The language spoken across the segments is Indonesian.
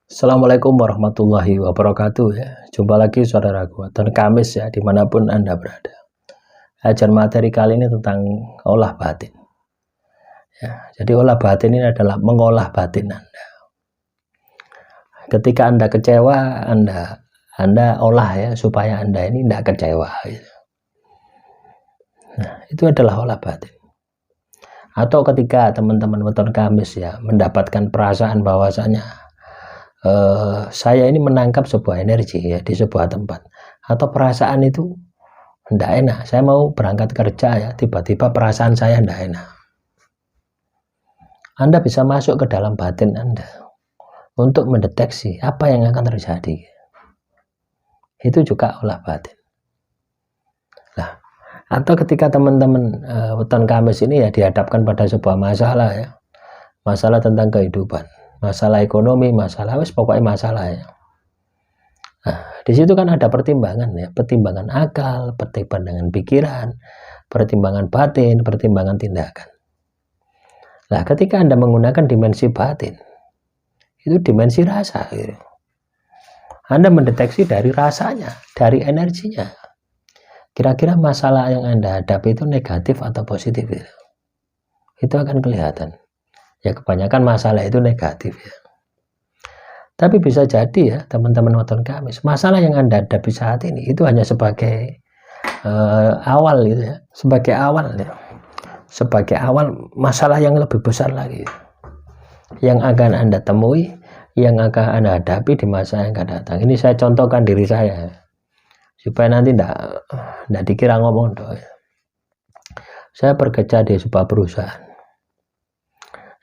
Assalamualaikum warahmatullahi wabarakatuh ya. Jumpa lagi saudaraku dan Kamis ya dimanapun Anda berada. Ajar materi kali ini tentang olah batin. Ya, jadi olah batin ini adalah mengolah batin Anda. Ketika Anda kecewa, Anda olah ya supaya Anda ini tidak kecewa. Gitu. Nah, itu adalah olah batin. Atau ketika teman-teman weton Kamis ya mendapatkan perasaan bahwasanya saya ini menangkap sebuah energi ya di sebuah tempat atau perasaan itu tidak enak, saya mau berangkat kerja ya tiba-tiba perasaan saya tidak enak, Anda bisa masuk ke dalam batin Anda untuk mendeteksi apa yang akan terjadi. Itu juga olah batin. Nah, atau ketika teman-teman weton Kamis ini ya dihadapkan pada sebuah masalah ya, masalah tentang kehidupan, masalah ekonomi, masalah pokoknya masalah ya. Nah, di situ kan ada pertimbangan ya, pertimbangan akal, pertimbangan pikiran, pertimbangan batin, pertimbangan tindakan. Nah, ketika Anda menggunakan dimensi batin, itu dimensi rasa gitu. Anda mendeteksi dari rasanya, dari energinya. Kira-kira masalah yang Anda hadapi itu negatif atau positif gitu. Itu akan kelihatan. Ya kebanyakan masalah itu negatif ya. Tapi bisa jadi ya teman-teman weton Kamis, masalah yang Anda hadapi saat ini itu hanya sebagai awal gitu ya, sebagai awal masalah yang lebih besar lagi yang akan Anda temui, yang akan Anda hadapi di masa yang akan datang. Ini saya contohkan diri saya supaya nanti tidak dikira ngomong doh. Saya bekerja di sebuah perusahaan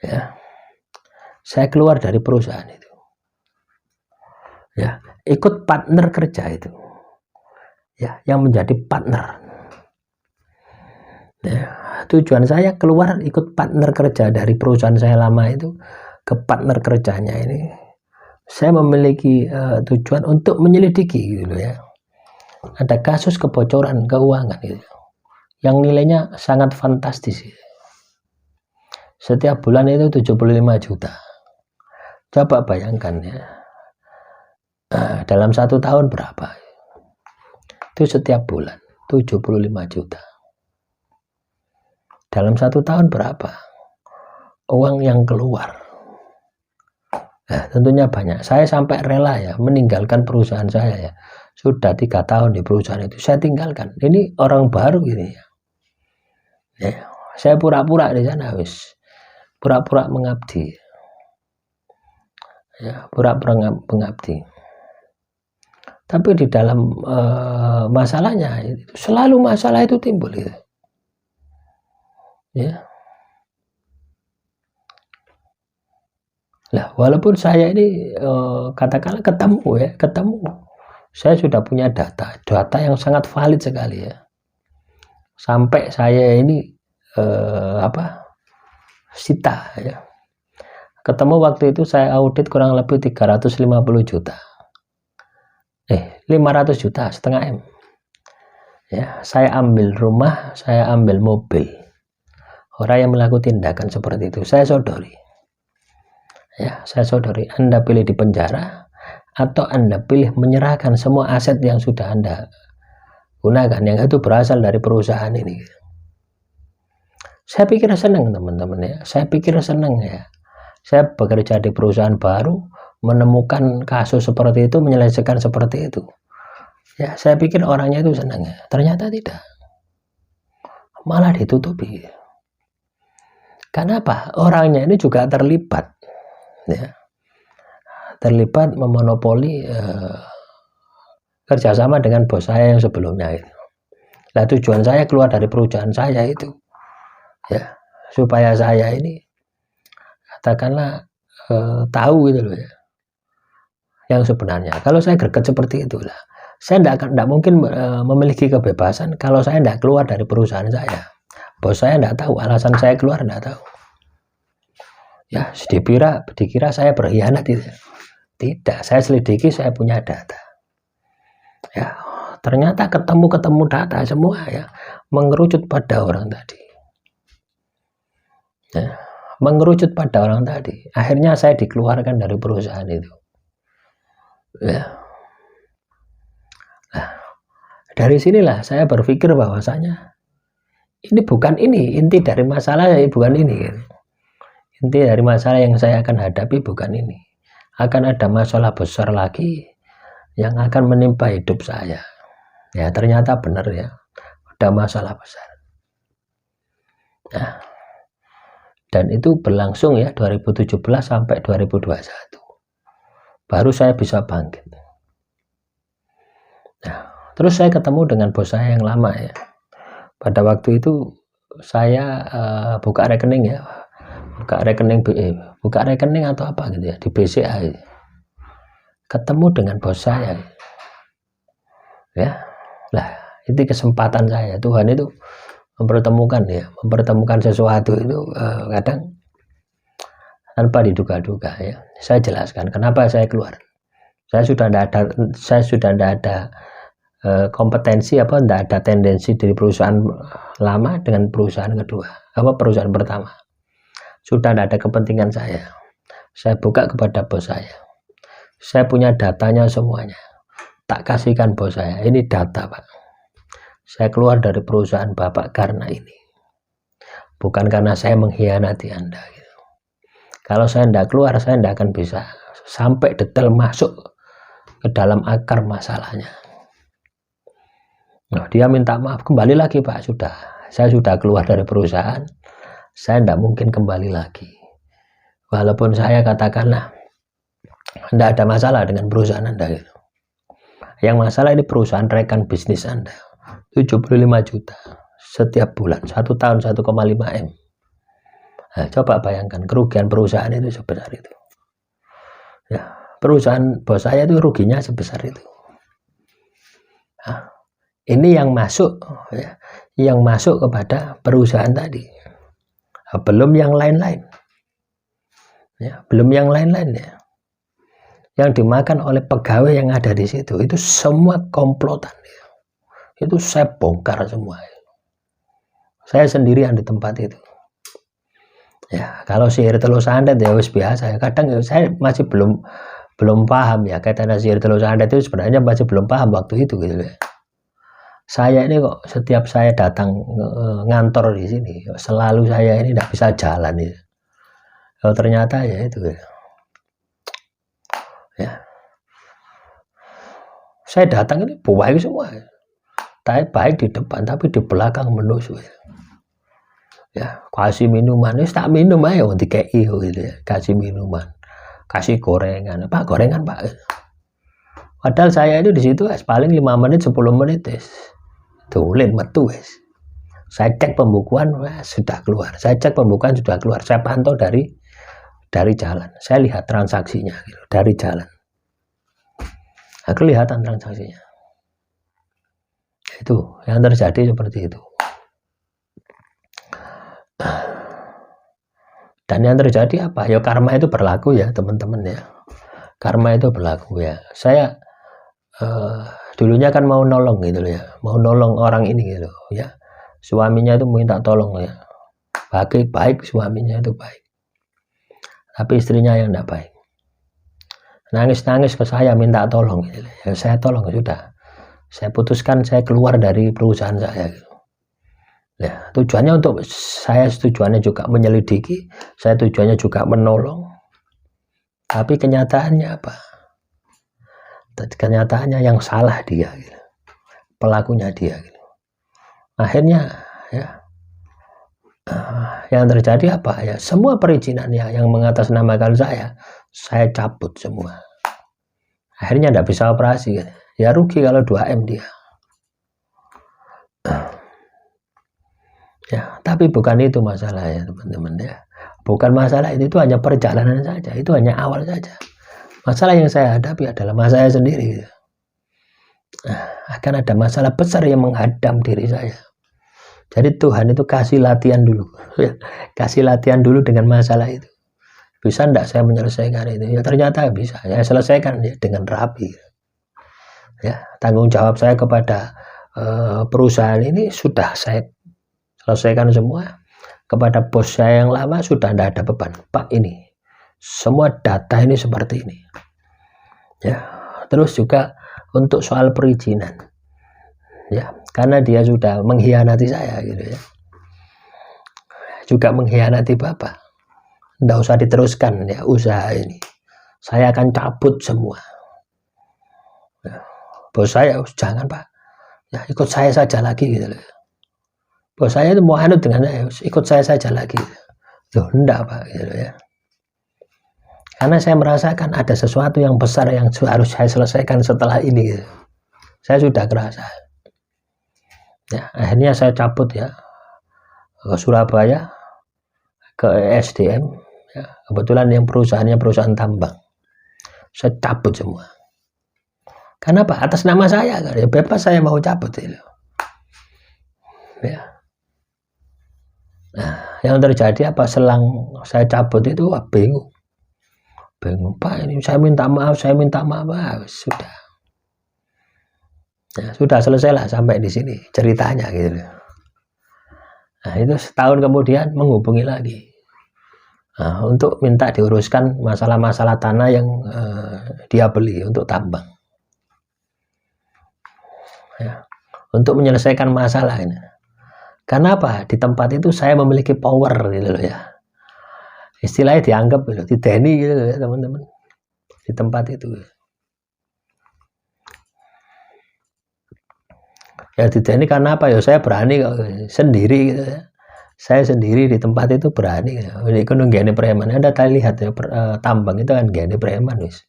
ya, saya keluar dari perusahaan itu ya, ikut partner kerja itu ya, yang menjadi partner ya. Tujuan saya keluar ikut partner kerja dari perusahaan saya lama itu ke partner kerjanya ini, saya memiliki tujuan untuk menyelidiki gitu ya, ada kasus kebocoran keuangan gitu yang nilainya sangat fantastis gitu. Setiap bulan itu 75 juta. Coba bayangkan ya, dalam 1 tahun berapa itu, setiap bulan 75 juta. Dalam 1 tahun berapa uang yang keluar? Nah, tentunya banyak. Saya sampai rela ya meninggalkan perusahaan saya ya, sudah 3 tahun di perusahaan itu saya tinggalkan. Ini orang baru ini ya, saya pura-pura di sana pura-pura mengabdi ya, pura-pura mengabdi. Tapi di dalam masalahnya itu, selalu masalah itu timbul gitu. Ya. Nah, walaupun saya ini katakanlah ketemu, saya sudah punya data yang sangat valid sekali ya. Sampai saya ini sita ya. Ketemu waktu itu saya audit kurang lebih 350 juta. 500 juta, setengah M. Ya, saya ambil rumah, saya ambil mobil. Orang yang melakukan tindakan seperti itu, saya sodori. Ya, saya sodori. Anda pilih di penjara atau Anda pilih menyerahkan semua aset yang sudah Anda gunakan, yang itu berasal dari perusahaan ini. Saya pikir senang teman-teman ya. Saya pikir senang ya. Saya bekerja di perusahaan baru, menemukan kasus seperti itu, menyelesaikan seperti itu. Ya, saya pikir orangnya itu senang ya. Ternyata tidak. Malah ditutupi. Kenapa? Orangnya ini juga terlibat ya. Terlibat memonopoli kerjasama dengan bos saya yang sebelumnya itu. Nah, tujuan saya keluar dari perusahaan saya itu ya, supaya saya ini katakanlah tahu gitu loh ya, yang sebenarnya. Kalau saya greget seperti itulah, saya tidak mungkin memiliki kebebasan kalau saya tidak keluar dari perusahaan saya. Bos saya tidak tahu, alasan saya keluar tidak tahu. Ya, dikira saya berkhianat itu. Tidak, saya selidiki, saya punya data. Ya, ternyata ketemu data semua ya, mengerucut pada orang tadi. Ya, mengerucut pada orang tadi. Akhirnya saya dikeluarkan dari perusahaan itu. Ya. Nah, dari sinilah saya berpikir bahwasanya ini inti dari masalah, bukan ini. Inti dari masalah yang saya akan hadapi bukan ini. Akan ada masalah besar lagi yang akan menimpa hidup saya. Ya, ternyata benar ya, ada masalah besar. Nah, dan itu berlangsung ya 2017 sampai 2021. Baru saya bisa bangkit. Nah, terus saya ketemu dengan bos saya yang lama ya. Pada waktu itu saya buka rekening ya, buka rekening BE, buka rekening atau apa gitu ya di BCA ya. Ketemu dengan bos saya ya. Lah, itu kesempatan saya. Tuhan itu mempertemukan sesuatu itu kadang tanpa diduga-duga ya. Saya jelaskan kenapa saya keluar. Saya sudah tidak ada kompetensi tidak ada tendensi dari perusahaan lama dengan perusahaan kedua, perusahaan pertama. Sudah tidak ada kepentingan saya. Saya buka kepada bos saya. Saya punya datanya semuanya. Tak kasihkan bos saya. Ini data, Pak. Saya keluar dari perusahaan Bapak karena ini. Bukan karena saya mengkhianati Anda. Gitu. Kalau saya tidak keluar, saya tidak akan bisa sampai detail masuk ke dalam akar masalahnya. Nah, dia minta maaf, kembali lagi Pak, saya sudah keluar dari perusahaan, saya tidak mungkin kembali lagi. Walaupun saya katakanlah tidak ada masalah dengan perusahaan Anda gitu. Yang masalah ini perusahaan rekan bisnis Anda 75 juta setiap bulan, 1 tahun 1,5 M. Nah, coba bayangkan kerugian perusahaan itu sebesar itu ya. Perusahaan bos saya itu ruginya sebesar itu. Nah, ini yang masuk ya, yang masuk kepada perusahaan tadi. Nah, belum yang lain-lain ya, belum yang lain-lain ya, yang dimakan oleh pegawai yang ada di situ. Itu semua komplotan ya. Itu saya bongkar semua ya. Saya sendirian di tempat itu ya. Kalau sihir telur santet ya wis biasa ya. Kadang ya, saya masih belum paham ya kaitannya sihir telur santet itu, sebenarnya masih belum paham waktu itu gitu ya. Saya ini kok setiap saya datang ngantor di sini selalu saya ini tidak bisa jalan ya. Kalau ternyata ya itu ya. Saya datang ini baik semua ya. Tapi baik di depan tapi di belakang menusuk ya. Ya, kasih minuman, tak minum aja dikei gitu ya. Kasih minuman, kasih gorengan, Pak, gorengan Pak. Padahal saya itu di situ paling 5 menit 10 menit tulen metu wes. Saya cek pembukuan sudah keluar. Saya cek pembukuan sudah keluar. Saya pantau dari jalan. Saya lihat transaksinya gitu, dari jalan. Nah, kelihatan transaksinya. Itu yang terjadi seperti itu. Dan yang terjadi apa? Ya karma itu berlaku ya teman-teman ya. Karma itu berlaku ya. Saya dulunya kan mau nolong gitu ya, mau nolong orang ini gitu ya. Suaminya itu minta tolong ya. Baik suaminya itu baik. Tapi istrinya yang tidak baik. Nangis-nangis ke saya minta tolong gitu. Ya saya tolong sudah. Saya putuskan saya keluar dari perusahaan saya gitu. Ya, tujuannya tujuannya juga menyelidiki, saya tujuannya juga menolong. Tapi kenyataannya apa? Kenyataannya yang salah dia gitu. Pelakunya dia gitu. Akhirnya ya yang terjadi apa ya, semua perizinannya yang mengatasnamakan saya cabut semua. Akhirnya tidak bisa operasi gitu. Ya rugi kalau 2M dia. Ya, tapi bukan itu masalah ya teman-teman ya. Bukan masalah itu hanya perjalanan saja, itu hanya awal saja. Masalah yang saya hadapi adalah masalah saya sendiri. Nah, akan ada masalah besar yang menghadang diri saya. Jadi Tuhan itu kasih latihan dulu, ya. Kasih latihan dulu dengan masalah itu. Bisa enggak saya menyelesaikan itu? Ya ternyata bisa. Saya selesaikan ya dengan rapi. Ya, tanggung jawab saya kepada perusahaan ini sudah saya selesaikan semua. Kepada bos saya yang lama sudah tidak ada beban. Pak, ini semua data ini seperti ini ya, Terus juga untuk soal perizinan, ya, karena dia sudah mengkhianati saya gitu ya, juga mengkhianati Bapak. Nggak usah diteruskan ya usaha ini, saya akan cabut semua. Ya, bos saya, jangan Pak, ya ikut saya saja lagi gitu loh. Bos saya itu mau anut dengan saya, ikut saya saja lagi. Loh enggak Pak gitu ya. Karena saya merasakan ada sesuatu yang besar yang harus saya selesaikan setelah ini gitu. Saya sudah kerasa. Ya, akhirnya saya cabut ya ke Surabaya, ke SDM ya. Kebetulan yang perusahaannya perusahaan tambang, saya cabut semua. Karena apa? Atas nama saya kan, ya bebas saya mau cabut itu. Ya. Nah, yang terjadi apa? Selang saya cabut itu bingung Pak, ini saya minta maaf, sudah. Ya, sudah selesailah sampai di sini ceritanya gitu. Nah, itu setahun kemudian menghubungi lagi. Nah, untuk minta diuruskan masalah-masalah tanah yang dia beli untuk tambang. Ya, untuk menyelesaikan masalah ini. Karena apa? Di tempat itu saya memiliki power gitu loh ya. Istilahnya dianggap gitu, dideni gitu loh ya teman-teman. Di tempat itu. Ya dideni karena apa ya? Saya berani kok sendiri gitu ya. Saya sendiri di tempat itu berani. Ini kan gini preman. Anda lihat ya, tambang itu kan gini preman wis.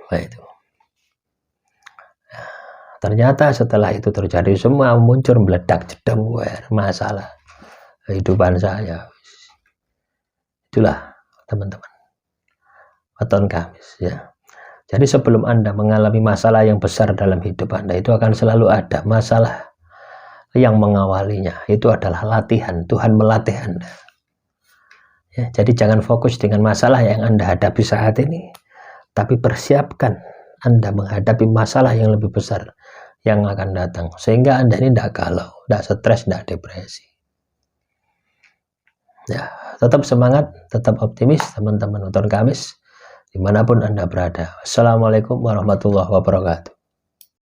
Nah, itu. Ternyata setelah itu terjadi semua muncul meledak jedem masalah kehidupan saya. Itulah teman-teman. Weton Kamis ya. Jadi sebelum Anda mengalami masalah yang besar dalam hidup Anda, itu akan selalu ada masalah yang mengawalinya. Itu adalah latihan. Tuhan melatih Anda. Ya, jadi jangan fokus dengan masalah yang Anda hadapi saat ini, tapi persiapkan Anda menghadapi masalah yang lebih besar yang akan datang, sehingga Anda ini tidak galau, tidak stres, tidak depresi. Ya, tetap semangat, tetap optimis teman-teman Weton Kamis dimanapun Anda berada. Assalamualaikum warahmatullahi wabarakatuh.